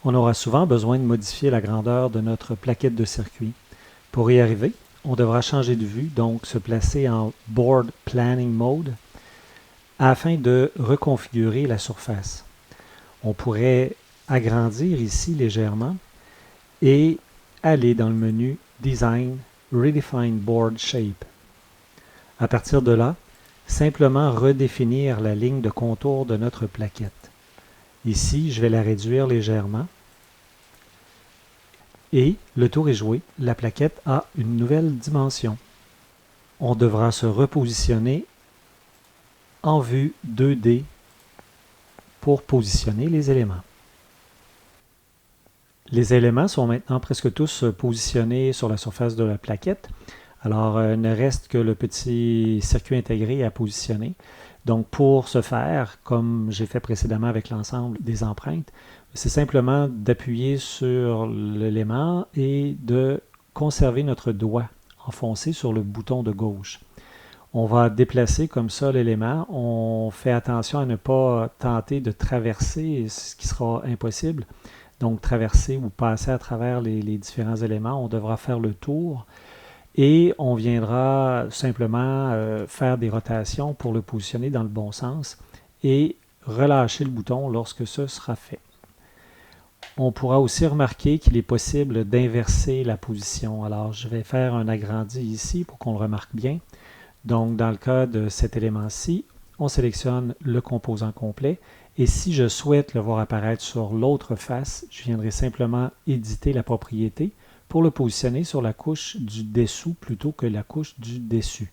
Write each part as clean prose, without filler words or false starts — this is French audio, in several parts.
On aura souvent besoin de modifier la grandeur de notre plaquette de circuit. Pour y arriver, on devra changer de vue, donc se placer en Board Planning Mode afin de reconfigurer la surface. On pourrait agrandir ici légèrement et aller dans le menu Design, Redefine Board Shape. À partir de là, simplement redéfinir la ligne de contour de notre plaquette. Ici, je vais la réduire légèrement. Et le tour est joué, la plaquette a une nouvelle dimension. On devra se repositionner en vue 2D pour positionner les éléments. Les éléments sont maintenant presque tous positionnés sur la surface de la plaquette. Alors, ne reste que le petit circuit intégré à positionner. Donc, pour ce faire, comme j'ai fait précédemment avec l'ensemble des empreintes, c'est simplement d'appuyer sur l'élément et de conserver notre doigt enfoncé sur le bouton de gauche. On va déplacer comme ça l'élément. On fait attention à ne pas tenter de traverser, ce qui sera impossible. Donc, traverser ou passer à travers les différents éléments. On devra faire le tour. Et on viendra simplement faire des rotations pour le positionner dans le bon sens et relâcher le bouton lorsque ce sera fait. On pourra aussi remarquer qu'il est possible d'inverser la position. Alors, je vais faire un agrandi ici pour qu'on le remarque bien. Donc, dans le cas de cet élément-ci, on sélectionne le composant complet. Et si je souhaite le voir apparaître sur l'autre face, je viendrai simplement éditer la propriété pour le positionner sur la couche du dessous plutôt que la couche du dessus.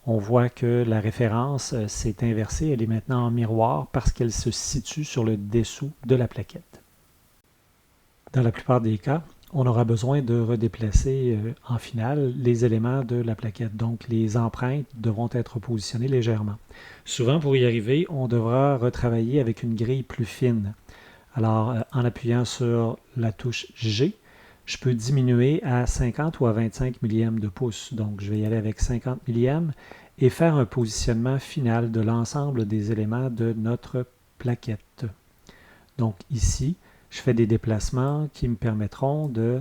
On voit que la référence s'est inversée, elle est maintenant en miroir parce qu'elle se situe sur le dessous de la plaquette. Dans la plupart des cas, on aura besoin de redéplacer en finale les éléments de la plaquette. Donc, les empreintes devront être positionnées légèrement. Souvent, pour y arriver, on devra retravailler avec une grille plus fine. Alors, en appuyant sur la touche G, je peux diminuer à 50 ou à 25 millièmes de pouce. Donc, je vais y aller avec 50 millièmes et faire un positionnement final de l'ensemble des éléments de notre plaquette. Donc, ici, je fais des déplacements qui me permettront de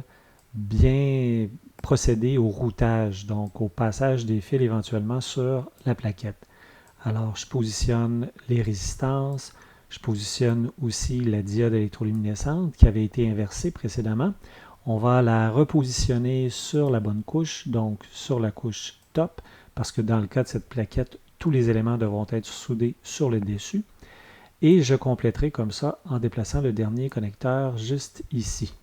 bien procéder au routage, donc au passage des fils éventuellement sur la plaquette. Alors, je positionne les résistances, je positionne aussi la diode électroluminescente qui avait été inversée précédemment. On va la repositionner sur la bonne couche, donc sur la couche top, parce que dans le cas de cette plaquette, tous les éléments devront être soudés sur le dessus. Et je compléterai comme ça en déplaçant le dernier connecteur juste ici.